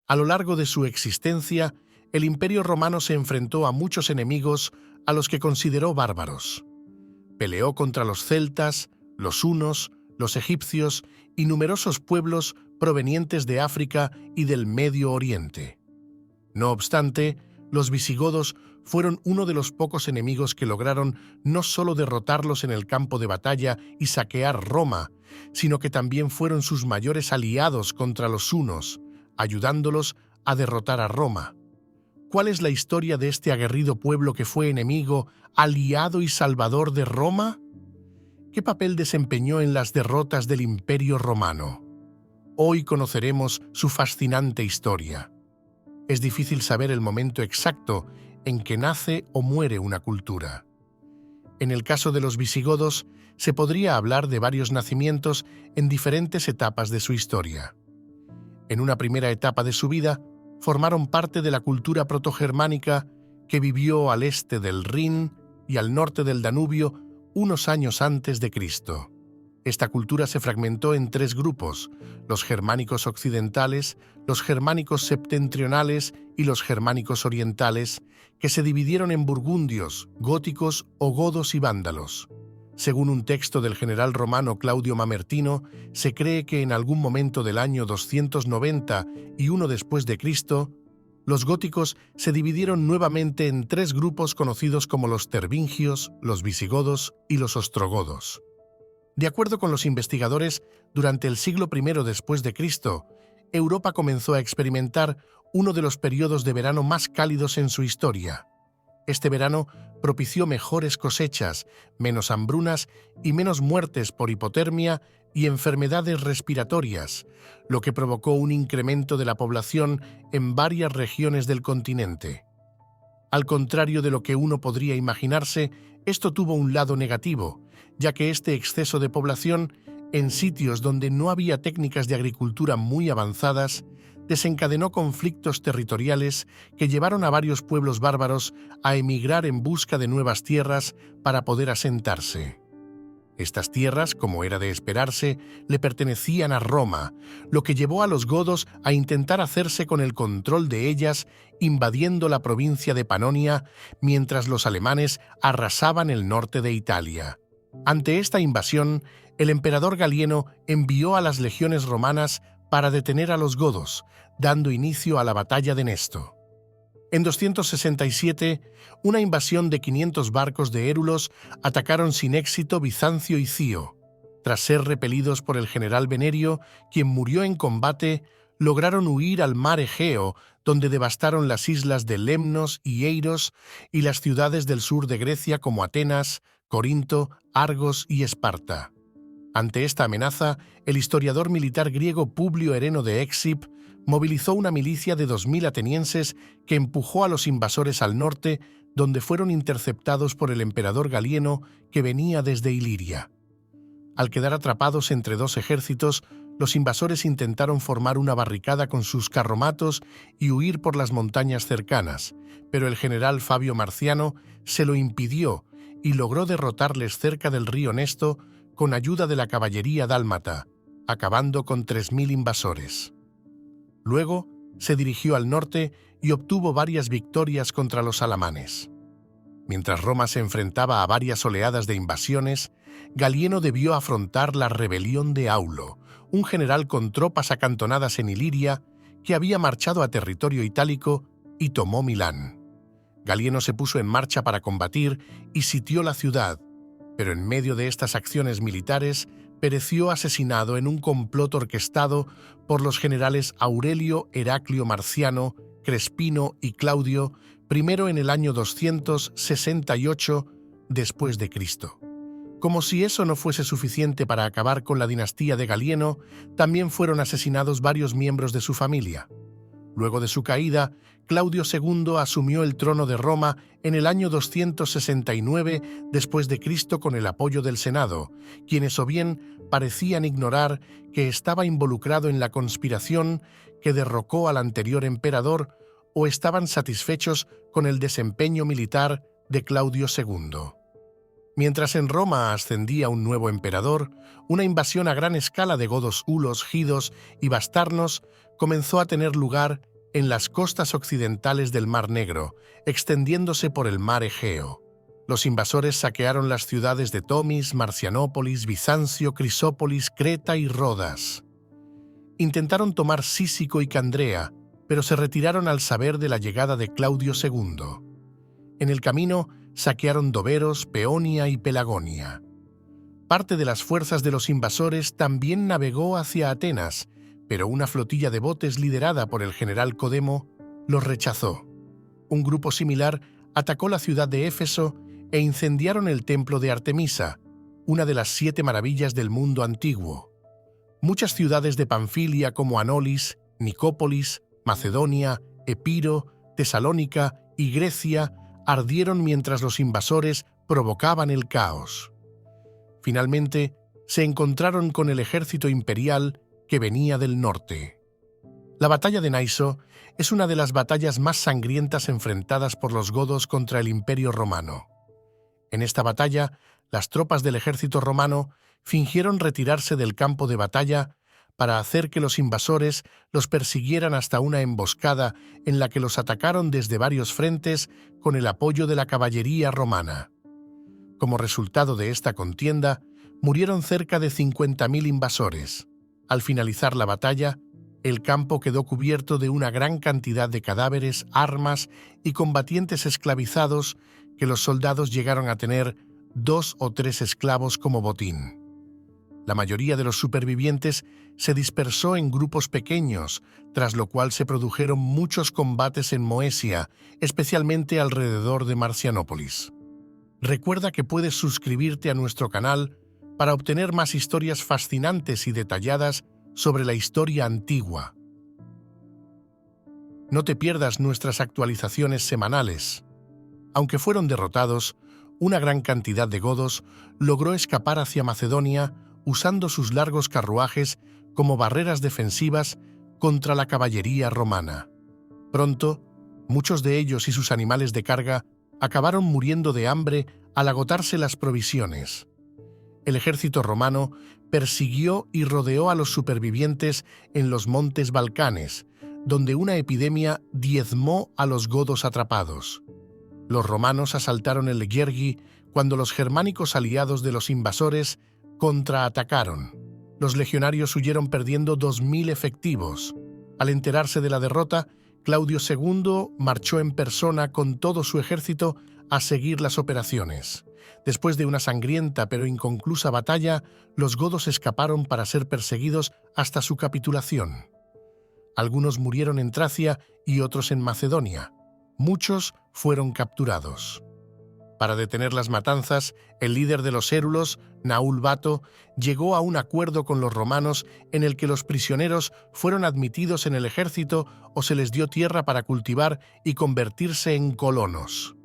A lo largo de su existencia, el Imperio Romano se enfrentó a muchos enemigos a los que consideró bárbaros. Peleó contra los celtas, los hunos, los egipcios y numerosos pueblos provenientes de África y del Medio Oriente. No obstante, los visigodos fueron uno de los pocos enemigos que lograron no solo derrotarlos en el campo de batalla y saquear Roma, sino que también fueron sus mayores aliados contra los hunos, ayudándolos a derrotar a Roma. ¿Cuál es la historia de este aguerrido pueblo que fue enemigo, aliado y salvador de Roma? ¿Qué papel desempeñó en las derrotas del Imperio Romano? Hoy conoceremos su fascinante historia. Es difícil saber el momento exacto en que nace o muere una cultura. En el caso de los visigodos, se podría hablar de varios nacimientos en diferentes etapas de su historia. En una primera etapa de su vida, formaron parte de la cultura protogermánica que vivió al este del Rin y al norte del Danubio unos años antes de Cristo. Esta cultura se fragmentó en tres grupos: los germánicos occidentales, los germánicos septentrionales y los germánicos orientales, que se dividieron en burgundios, góticos o godos y vándalos. Según un texto del general romano Claudio Mamertino, se cree que en algún momento del año 290 y uno después de Cristo, los góticos se dividieron nuevamente en tres grupos conocidos como los tervingios, los visigodos y los ostrogodos. De acuerdo con los investigadores, durante el siglo I después de Cristo, Europa comenzó a experimentar uno de los periodos de verano más cálidos en su historia. Este verano propició mejores cosechas, menos hambrunas y menos muertes por hipotermia y enfermedades respiratorias, lo que provocó un incremento de la población en varias regiones del continente. Al contrario de lo que uno podría imaginarse, esto tuvo un lado negativo, ya que este exceso de población, en sitios donde no había técnicas de agricultura muy avanzadas, desencadenó conflictos territoriales que llevaron a varios pueblos bárbaros a emigrar en busca de nuevas tierras para poder asentarse. Estas tierras, como era de esperarse, le pertenecían a Roma, lo que llevó a los godos a intentar hacerse con el control de ellas, invadiendo la provincia de Panonia, mientras los alemanes arrasaban el norte de Italia. Ante esta invasión, el emperador Galieno envió a las legiones romanas para detener a los godos, dando inicio a la batalla de Nesto. En 267, una invasión de 500 barcos de érulos atacaron sin éxito Bizancio y Cio. Tras ser repelidos por el general Venerio, quien murió en combate, lograron huir al mar Egeo, donde devastaron las islas de Lemnos y Eiros y las ciudades del sur de Grecia como Atenas, Corinto, Argos y Esparta. Ante esta amenaza, el historiador militar griego Publio Hereno de Exip movilizó una milicia de 2000 atenienses que empujó a los invasores al norte, donde fueron interceptados por el emperador Galieno, que venía desde Iliria. Al quedar atrapados entre dos ejércitos, los invasores intentaron formar una barricada con sus carromatos y huir por las montañas cercanas, pero el general Fabio Marciano se lo impidió y logró derrotarles cerca del río Nesto con ayuda de la caballería dálmata, acabando con 3000 invasores. Luego se dirigió al norte y obtuvo varias victorias contra los alamanes. Mientras Roma se enfrentaba a varias oleadas de invasiones, Galieno debió afrontar la rebelión de Aulo, un general con tropas acantonadas en Iliria que había marchado a territorio itálico y tomó Milán. Galieno se puso en marcha para combatir y sitió la ciudad, pero en medio de estas acciones militares pereció asesinado en un complot orquestado por los generales Aurelio, Heraclio Marciano, Crespino y Claudio, primero en el año 268 después de Cristo. Como si eso no fuese suficiente para acabar con la dinastía de Galieno, también fueron asesinados varios miembros de su familia. Luego de su caída, Claudio II asumió el trono de Roma en el año 269 después de Cristo con el apoyo del Senado, quienes o bien parecían ignorar que estaba involucrado en la conspiración que derrocó al anterior emperador o estaban satisfechos con el desempeño militar de Claudio II. Mientras en Roma ascendía un nuevo emperador, una invasión a gran escala de godos hulos, gidos y bastarnos comenzó a tener lugar en las costas occidentales del Mar Negro, extendiéndose por el mar Egeo. Los invasores saquearon las ciudades de Tomis, Marcianópolis, Bizancio, Crisópolis, Creta y Rodas. Intentaron tomar Cícico y Candrea, pero se retiraron al saber de la llegada de Claudio II. En el camino saquearon Doberos, Peonia y Pelagonia. Parte de las fuerzas de los invasores también navegó hacia Atenas, pero una flotilla de botes liderada por el general Codemo los rechazó. Un grupo similar atacó la ciudad de Éfeso e incendiaron el templo de Artemisa, una de las 7 maravillas del mundo antiguo. Muchas ciudades de Panfilia como Anolis, Nicópolis, Macedonia, Epiro, Tesalónica y Grecia ardieron mientras los invasores provocaban el caos. Finalmente, se encontraron con el ejército imperial que venía del norte. La batalla de Naiso es una de las batallas más sangrientas enfrentadas por los godos contra el Imperio Romano. En esta batalla, las tropas del ejército romano fingieron retirarse del campo de batalla para hacer que los invasores los persiguieran hasta una emboscada en la que los atacaron desde varios frentes con el apoyo de la caballería romana. Como resultado de esta contienda, murieron cerca de 50.000 invasores. Al finalizar la batalla, el campo quedó cubierto de una gran cantidad de cadáveres, armas y combatientes esclavizados que los soldados llegaron a tener 2 o 3 esclavos como botín. La mayoría de los supervivientes se dispersó en grupos pequeños, tras lo cual se produjeron muchos combates en Moesia, especialmente alrededor de Marcianópolis. Recuerda que puedes suscribirte a nuestro canal para obtener más historias fascinantes y detalladas sobre la historia antigua. No te pierdas nuestras actualizaciones semanales. Aunque fueron derrotados, una gran cantidad de godos logró escapar hacia Macedonia usando sus largos carruajes como barreras defensivas contra la caballería romana. Pronto, muchos de ellos y sus animales de carga acabaron muriendo de hambre al agotarse las provisiones. El ejército romano persiguió y rodeó a los supervivientes en los montes Balcanes, donde una epidemia diezmó a los godos atrapados. Los romanos asaltaron el Liergi cuando los germánicos aliados de los invasores contraatacaron. Los legionarios huyeron perdiendo 2.000 efectivos. Al enterarse de la derrota, Claudio II marchó en persona con todo su ejército a seguir las operaciones. Después de una sangrienta pero inconclusa batalla, los godos escaparon para ser perseguidos hasta su capitulación. Algunos murieron en Tracia y otros en Macedonia. Muchos fueron capturados. Para detener las matanzas, el líder de los érulos, Naúl Bato, llegó a un acuerdo con los romanos en el que los prisioneros fueron admitidos en el ejército o se les dio tierra para cultivar y convertirse en colonos.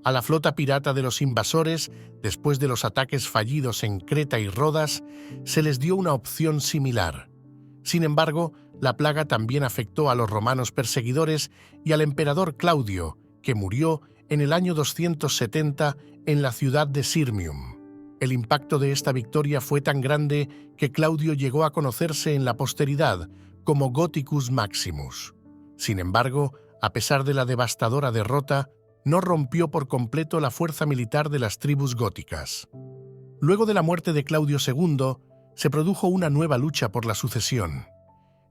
A la flota pirata de los invasores, después de los ataques fallidos en Creta y Rodas, se les dio una opción similar. Sin embargo, la plaga también afectó a los romanos perseguidores y al emperador Claudio, que murió en el año 270 en la ciudad de Sirmium. El impacto de esta victoria fue tan grande que Claudio llegó a conocerse en la posteridad como Gothicus Maximus. Sin embargo, a pesar de la devastadora derrota, no rompió por completo la fuerza militar de las tribus góticas. Luego de la muerte de Claudio II, se produjo una nueva lucha por la sucesión.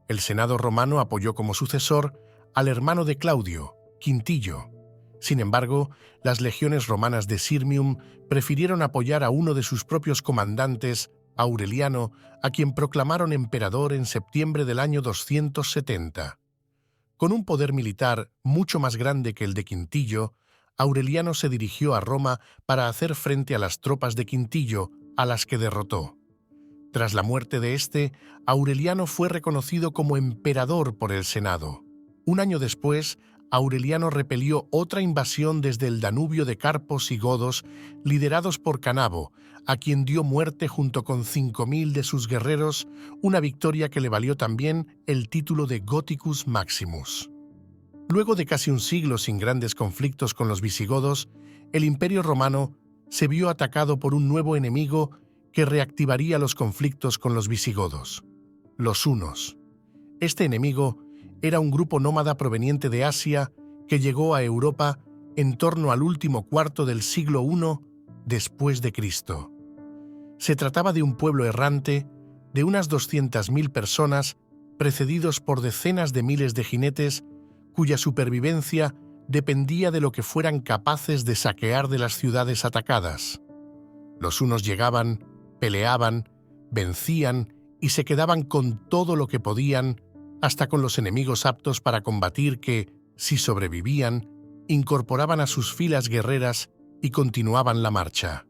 El Senado romano apoyó como sucesor al hermano de Claudio, Quintillo. Sin embargo, las legiones romanas de Sirmium prefirieron apoyar a uno de sus propios comandantes, Aureliano, a quien proclamaron emperador en septiembre del año 270. Con un poder militar mucho más grande que el de Quintillo, Aureliano se dirigió a Roma para hacer frente a las tropas de Quintillo, a las que derrotó. Tras la muerte de este, Aureliano fue reconocido como emperador por el Senado. Un año después, Aureliano repelió otra invasión desde el Danubio de Carpos y godos, liderados por Canabo, a quien dio muerte junto con 5.000 de sus guerreros, una victoria que le valió también el título de Gothicus Maximus. Luego de casi un siglo sin grandes conflictos con los visigodos, el Imperio Romano se vio atacado por un nuevo enemigo que reactivaría los conflictos con los visigodos: los hunos. Este enemigo era un grupo nómada proveniente de Asia que llegó a Europa en torno al último cuarto del siglo I después de Cristo. Se trataba de un pueblo errante de unas 200.000 personas, precedidos por decenas de miles de jinetes, cuya supervivencia dependía de lo que fueran capaces de saquear de las ciudades atacadas. Los unos llegaban, peleaban, vencían y se quedaban con todo lo que podían, hasta con los enemigos aptos para combatir que, si sobrevivían, incorporaban a sus filas guerreras y continuaban la marcha.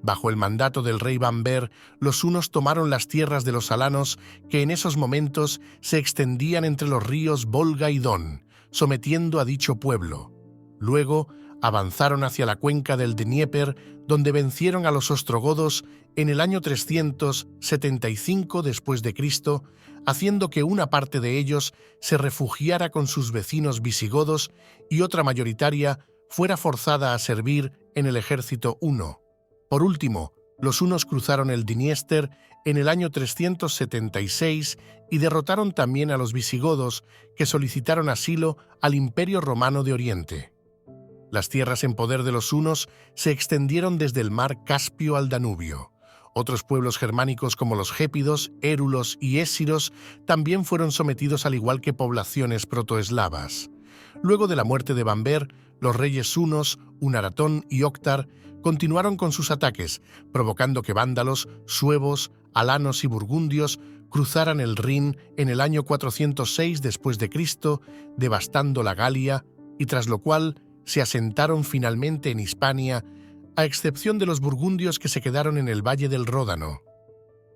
Bajo el mandato del rey Bamber, los hunos tomaron las tierras de los alanos que en esos momentos se extendían entre los ríos Volga y Don, sometiendo a dicho pueblo. Luego avanzaron hacia la cuenca del Dnieper, donde vencieron a los ostrogodos en el año 375 después de Cristo, haciendo que una parte de ellos se refugiara con sus vecinos visigodos y otra mayoritaria fuera forzada a servir en el ejército huno. Por último, los hunos cruzaron el Dniester en el año 376 y derrotaron también a los visigodos, que solicitaron asilo al Imperio Romano de Oriente. Las tierras en poder de los hunos se extendieron desde el mar Caspio al Danubio. Otros pueblos germánicos como los gépidos, érulos y ésiros también fueron sometidos, al igual que poblaciones protoeslavas. Luego de la muerte de Bamber, los reyes hunos, Unaratón y Octar, continuaron con sus ataques, provocando que vándalos, suevos, alanos y burgundios cruzaran el Rin en el año 406 después de Cristo, devastando la Galia, y tras lo cual se asentaron finalmente en Hispania, a excepción de los burgundios que se quedaron en el valle del Ródano.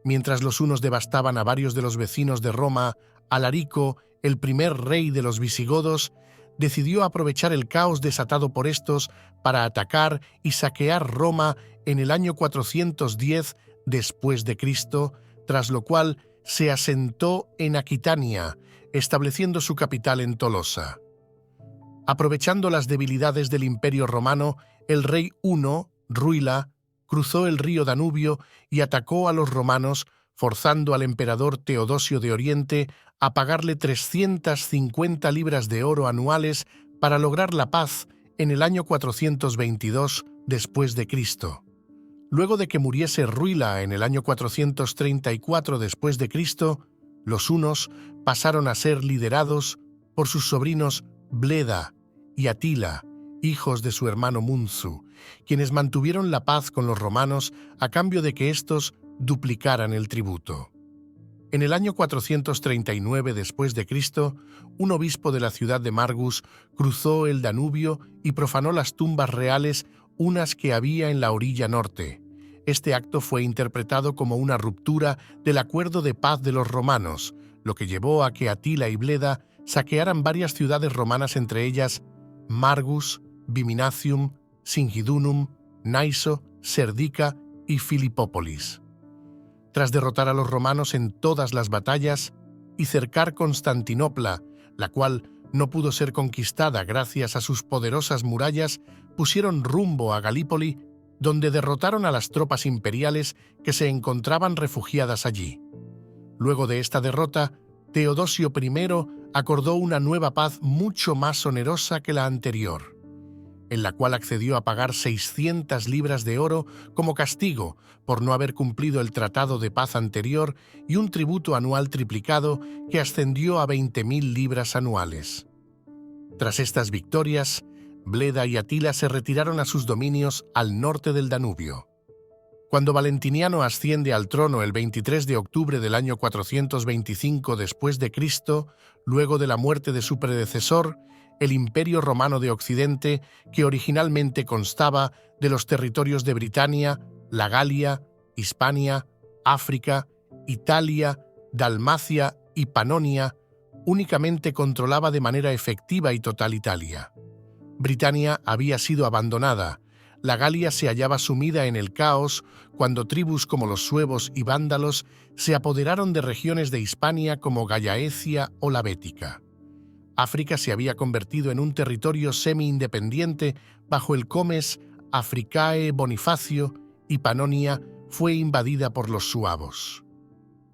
Mientras los hunos devastaban a varios de los vecinos de Roma, Alarico, el primer rey de los visigodos, decidió aprovechar el caos desatado por estos para atacar y saquear Roma en el año 410 después de Cristo, tras lo cual se asentó en Aquitania, estableciendo su capital en Tolosa. Aprovechando las debilidades del Imperio Romano, el rey huno, Ruila, cruzó el río Danubio y atacó a los romanos, forzando al emperador Teodosio de Oriente a pagarle 350 libras de oro anuales para lograr la paz en el año 422 después de Cristo. Luego de que muriese Ruila en el año 434 después de Cristo, los hunos pasaron a ser liderados por sus sobrinos Bleda y Atila, hijos de su hermano Munzu, quienes mantuvieron la paz con los romanos a cambio de que éstos duplicaran el tributo. En el año 439 después de Cristo, un obispo de la ciudad de Margus cruzó el Danubio y profanó las tumbas reales, unas que había en la orilla norte. Este acto fue interpretado como una ruptura del acuerdo de paz de los romanos, lo que llevó a que Atila y Bleda saquearan varias ciudades romanas, entre ellas Margus, Viminacium, Singidunum, Naiso, Serdica y Filipópolis. Tras derrotar a los romanos en todas las batallas y cercar Constantinopla, la cual no pudo ser conquistada gracias a sus poderosas murallas, pusieron rumbo a Galípoli, donde derrotaron a las tropas imperiales que se encontraban refugiadas allí. Luego de esta derrota, Teodosio I acordó una nueva paz mucho más onerosa que la anterior, en la cual accedió a pagar 600 libras de oro como castigo por no haber cumplido el tratado de paz anterior y un tributo anual triplicado que ascendió a 20.000 libras anuales. Tras estas victorias, Bleda y Atila se retiraron a sus dominios al norte del Danubio. Cuando Valentiniano asciende al trono el 23 de octubre del año 425 después de Cristo, luego de la muerte de su predecesor, el Imperio Romano de Occidente, que originalmente constaba de los territorios de Britania, la Galia, Hispania, África, Italia, Dalmacia y Panonia, únicamente controlaba de manera efectiva y total Italia. Britania había sido abandonada. La Galia se hallaba sumida en el caos cuando tribus como los suevos y vándalos se apoderaron de regiones de Hispania como Gallaecia o la Bética. África se había convertido en un territorio semi-independiente bajo el comes Africae Bonifacio y Panonia fue invadida por los suabos.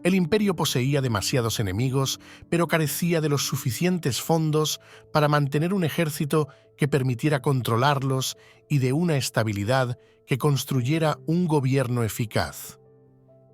El imperio poseía demasiados enemigos, pero carecía de los suficientes fondos para mantener un ejército que permitiera controlarlos y de una estabilidad que construyera un gobierno eficaz.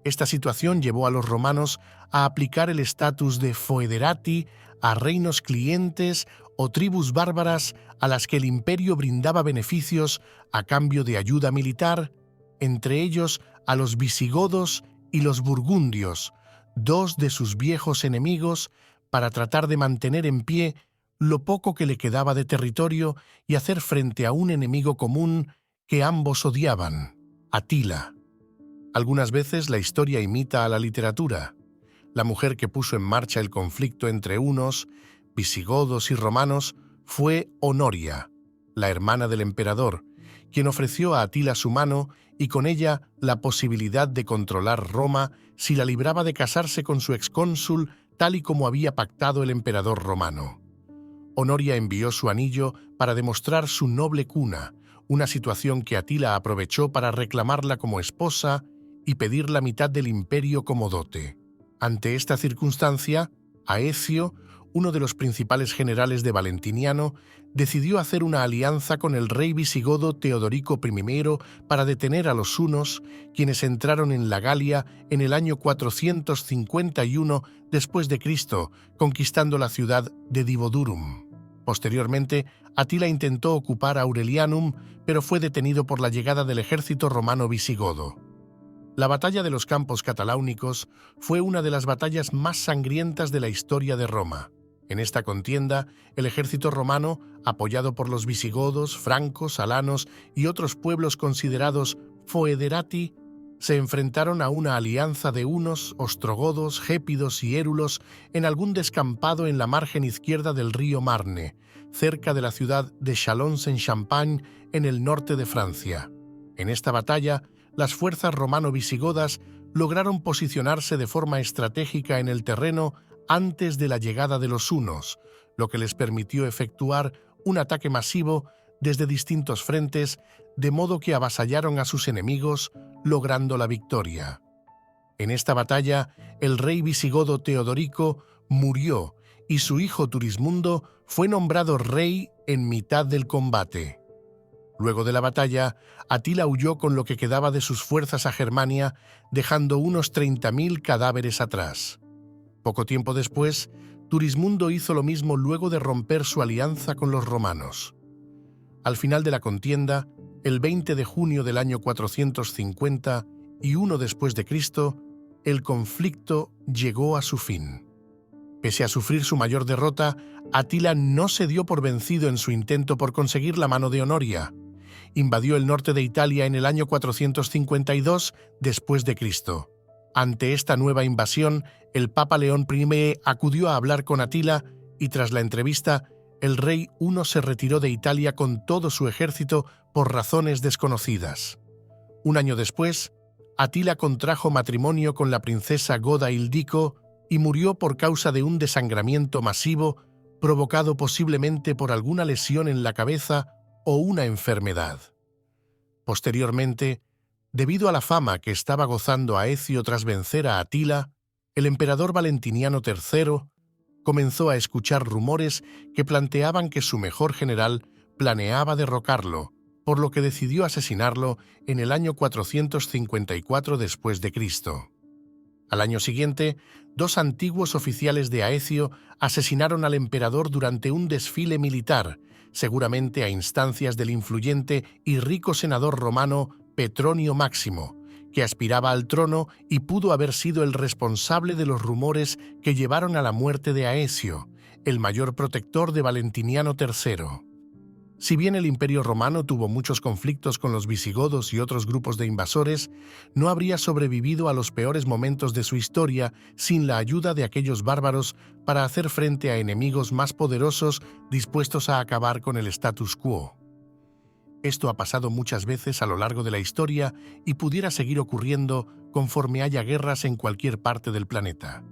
Esta situación llevó a los romanos a aplicar el estatus de foederati a reinos clientes o tribus bárbaras a las que el imperio brindaba beneficios a cambio de ayuda militar, entre ellos a los visigodos y los burgundios, dos de sus viejos enemigos, para tratar de mantener en pie lo poco que le quedaba de territorio y hacer frente a un enemigo común que ambos odiaban, Atila. Algunas veces la historia imita a la literatura. La mujer que puso en marcha el conflicto entre hunos, visigodos y romanos fue Honoria, la hermana del emperador, quien ofreció a Atila su mano y con ella la posibilidad de controlar Roma si la libraba de casarse con su excónsul tal y como había pactado el emperador romano. Honoria envió su anillo para demostrar su noble cuna, una situación que Atila aprovechó para reclamarla como esposa y pedir la mitad del imperio como dote. Ante esta circunstancia, Aecio, uno de los principales generales de Valentiniano, decidió hacer una alianza con el rey visigodo Teodorico I para detener a los hunos, quienes entraron en la Galia en el año 451 después de Cristo, conquistando la ciudad de Divodurum. Posteriormente, Atila intentó ocupar Aurelianum, pero fue detenido por la llegada del ejército romano visigodo. La batalla de los Campos Cataláunicos fue una de las batallas más sangrientas de la historia de Roma. En esta contienda, el ejército romano, apoyado por los visigodos, francos, alanos y otros pueblos considerados foederati, se enfrentaron a una alianza de hunos, ostrogodos, gépidos y érulos en algún descampado en la margen izquierda del río Marne, cerca de la ciudad de Châlons-en-Champagne, en el norte de Francia. En esta batalla, las fuerzas romano-visigodas lograron posicionarse de forma estratégica en el terreno antes de la llegada de los hunos, lo que les permitió efectuar un ataque masivo desde distintos frentes, de modo que avasallaron a sus enemigos, logrando la victoria. En esta batalla, el rey visigodo Teodorico murió y su hijo Turismundo fue nombrado rey en mitad del combate. Luego de la batalla, Atila huyó con lo que quedaba de sus fuerzas a Germania, dejando unos 30.000 cadáveres atrás. Poco tiempo después, Turismundo hizo lo mismo luego de romper su alianza con los romanos. Al final de la contienda, el 20 de junio del año 450 y 1 después de Cristo, el conflicto llegó a su fin. Pese a sufrir su mayor derrota, Atila no se dio por vencido en su intento por conseguir la mano de Honoria. Invadió el norte de Italia en el año 452 después de Cristo. Ante esta nueva invasión, el Papa León I acudió a hablar con Atila y tras la entrevista, el rey huno se retiró de Italia con todo su ejército por razones desconocidas. Un año después, Atila contrajo matrimonio con la princesa Goda Ildico y murió por causa de un desangramiento masivo provocado posiblemente por alguna lesión en la cabeza o una enfermedad. Posteriormente, debido a la fama que estaba gozando Aecio tras vencer a Atila, el emperador Valentiniano III comenzó a escuchar rumores que planteaban que su mejor general planeaba derrocarlo, por lo que decidió asesinarlo en el año 454 después de Cristo. Al año siguiente, 2 antiguos oficiales de Aecio asesinaron al emperador durante un desfile militar, seguramente a instancias del influyente y rico senador romano Petronio Máximo, que aspiraba al trono y pudo haber sido el responsable de los rumores que llevaron a la muerte de Aecio, el mayor protector de Valentiniano III. Si bien el Imperio Romano tuvo muchos conflictos con los visigodos y otros grupos de invasores, no habría sobrevivido a los peores momentos de su historia sin la ayuda de aquellos bárbaros para hacer frente a enemigos más poderosos dispuestos a acabar con el status quo. Esto ha pasado muchas veces a lo largo de la historia y pudiera seguir ocurriendo conforme haya guerras en cualquier parte del planeta.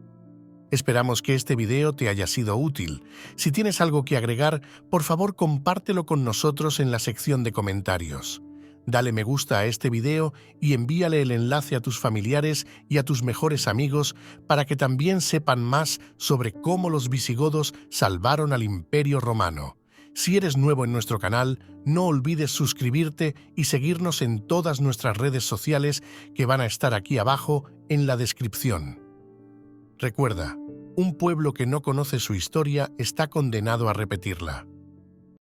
Esperamos que este video te haya sido útil. Si tienes algo que agregar, por favor compártelo con nosotros en la sección de comentarios. Dale me gusta a este video y envíale el enlace a tus familiares y a tus mejores amigos para que también sepan más sobre cómo los visigodos salvaron al Imperio Romano. Si eres nuevo en nuestro canal, no olvides suscribirte y seguirnos en todas nuestras redes sociales que van a estar aquí abajo en la descripción. Recuerda, un pueblo que no conoce su historia está condenado a repetirla.